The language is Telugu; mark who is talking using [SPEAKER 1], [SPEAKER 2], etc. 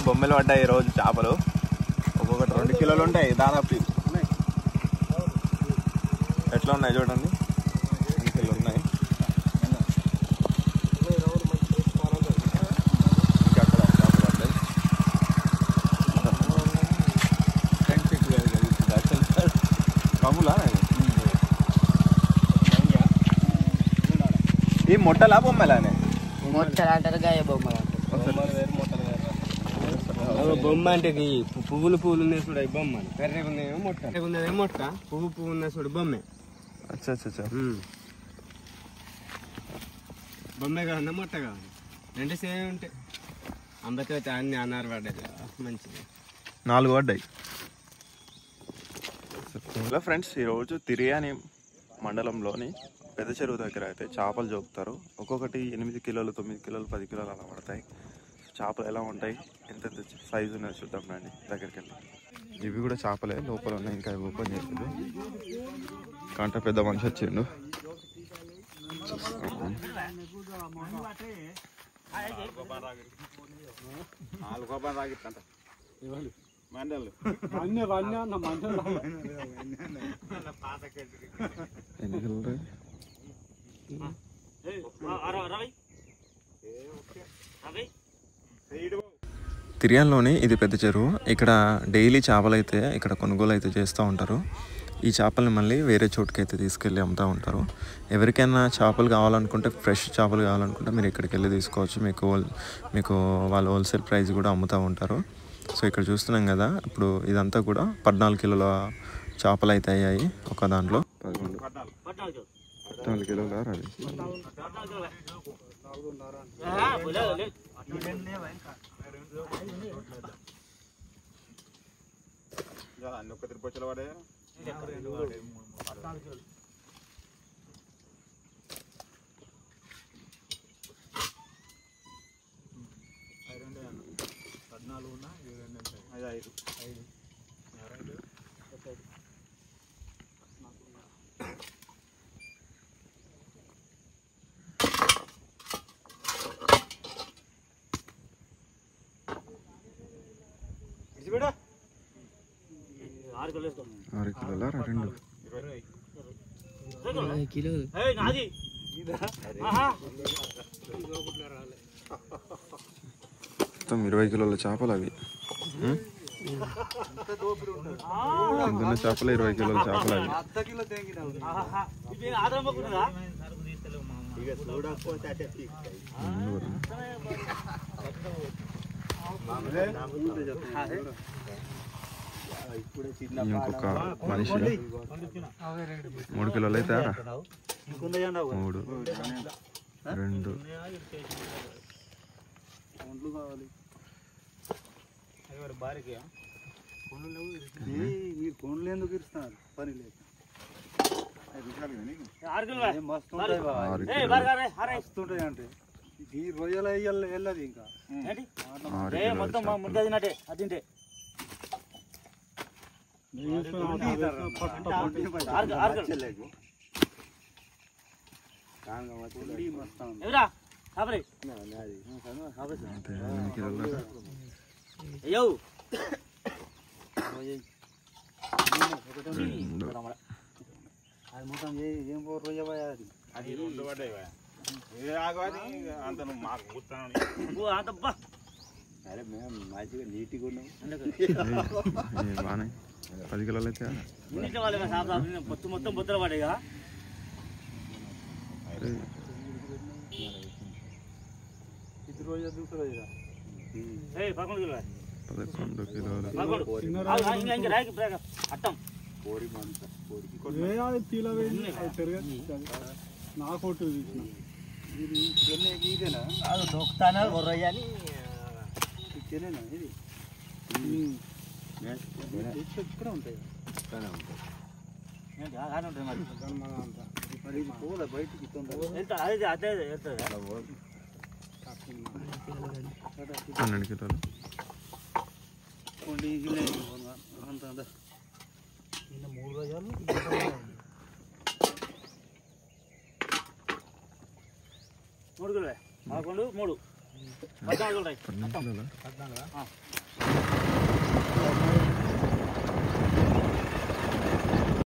[SPEAKER 1] బొమ్మెలు పడ్డాయి ఈరోజు చేపలు. ఒక్కొక్కటి 2 కిలోలు ఉంటాయి దాదాపు. ఎట్లా ఉన్నాయి చూడండి, 2 కిలోలు ఉన్నాయి. ఇంకా అక్కడ చేపలు పడ్డాయి. కమ్ములా ఈ మొట్టలా బొమ్మలానే?
[SPEAKER 2] మొట్టలు అంటారు, గాయ బొమ్మలు అంటారు. బొమ్మ అంటే పువ్వులు ఉన్నాయి చూడ, బొమ్మ కర్రెగా ఉన్నాయేమో మొట్ట, ఉన్నదేమో మొట్ట, పువ్వు ఉన్నాయి చూడు బొమ్మే.
[SPEAKER 1] అచ్చా
[SPEAKER 2] బొమ్మే కావాలన్నా మొట్ట కావాలి, 2 సేమ్ ఉంటాయి. అంబతో అన్ని అన్నారు పడ్డాయి, మంచిది
[SPEAKER 1] 4 పడ్డాయి. హలో ఫ్రెండ్స్, ఈరోజు తిరియాని మండలంలోని పెద్ద చెరువు దగ్గర అయితే చేపలు చూపుతారు. ఒక్కొక్కటి 8 కిలోలు, 9 కిలోలు, 10 కిలోలు అలా పడతాయి. చేపలు ఎలా ఉంటాయి, ఎంత సైజు ఉన్నది చూద్దాం రండి దగ్గరికి వెళ్ళి. ఇవి కూడా చేపలే, లోపల ఉన్నాయి, ఇంకా ఓపెన్ చేసింది. కంట పెద్ద మనిషి వచ్చిండు. తిరియాన్లోని ఇది పెద్ద చెరువు. ఇక్కడ డైలీ చేపలు అయితే ఇక్కడ కొనుగోలు అయితే చేస్తూ ఉంటారు. ఈ చేపల్ని మళ్ళీ వేరే చోటుకి అయితే తీసుకెళ్ళి అమ్ముతూ ఉంటారు. ఎవరికైనా చేపలు కావాలనుకుంటే, ఫ్రెష్ చేపలు కావాలనుకుంటే మీరు ఇక్కడికి వెళ్ళి తీసుకోవచ్చు. మీకు వాళ్ళు హోల్సేల్ ప్రైస్ కూడా అమ్ముతూ ఉంటారు. సో ఇక్కడ చూస్తున్నాం కదా, ఇప్పుడు ఇదంతా కూడా 14 కిలోల చేపలు అయితే అయ్యాయి. ఒక దాంట్లో 14 కిలోల అది.
[SPEAKER 2] ఆరు కిలోల
[SPEAKER 1] 2
[SPEAKER 2] కిలోలు.
[SPEAKER 1] మొత్తం 20 కిలోల చేపలు అవి. అందున్న చేపలు 20 కిలోల చేపలు అవి. ఇంకొక మనిషి 3 కిలోలు అయితే 3 2
[SPEAKER 3] కొండలు ఎందుకు ఇస్తున్నారు, పని లేదు. మస్తుంటాయి అంటే ఈ రొయ్యల వెళ్ళదు ఇంకా
[SPEAKER 2] మొత్తం ముద్దదినట్టే అదింటే.
[SPEAKER 3] అది మొత్తం ఏం రొయ్య అది
[SPEAKER 1] అది 2 పడ్డాయి. అంత మాకు
[SPEAKER 3] అరే మేము మంచిగా నీట్గా ఉన్నాం.
[SPEAKER 1] 10 కిలోలు అయితే
[SPEAKER 2] మొత్తం బొత్తలు పడ్డాయి.
[SPEAKER 3] ఇది రోజు దూసరా
[SPEAKER 1] 11 కిలోలు.
[SPEAKER 2] అట్టం
[SPEAKER 3] నా ఫోటో తీసిన ఇదేనా
[SPEAKER 2] దొక్కుతానా రొయ్యని
[SPEAKER 3] ఇదేనా ఇది ఇక్కడ ఉంటాయి మరి పోలే బయటికి
[SPEAKER 1] 12 కిలోలు.
[SPEAKER 3] అంత
[SPEAKER 2] 3 రోజులు 3 కిలోలే 11 3
[SPEAKER 1] 14 కిలోలా?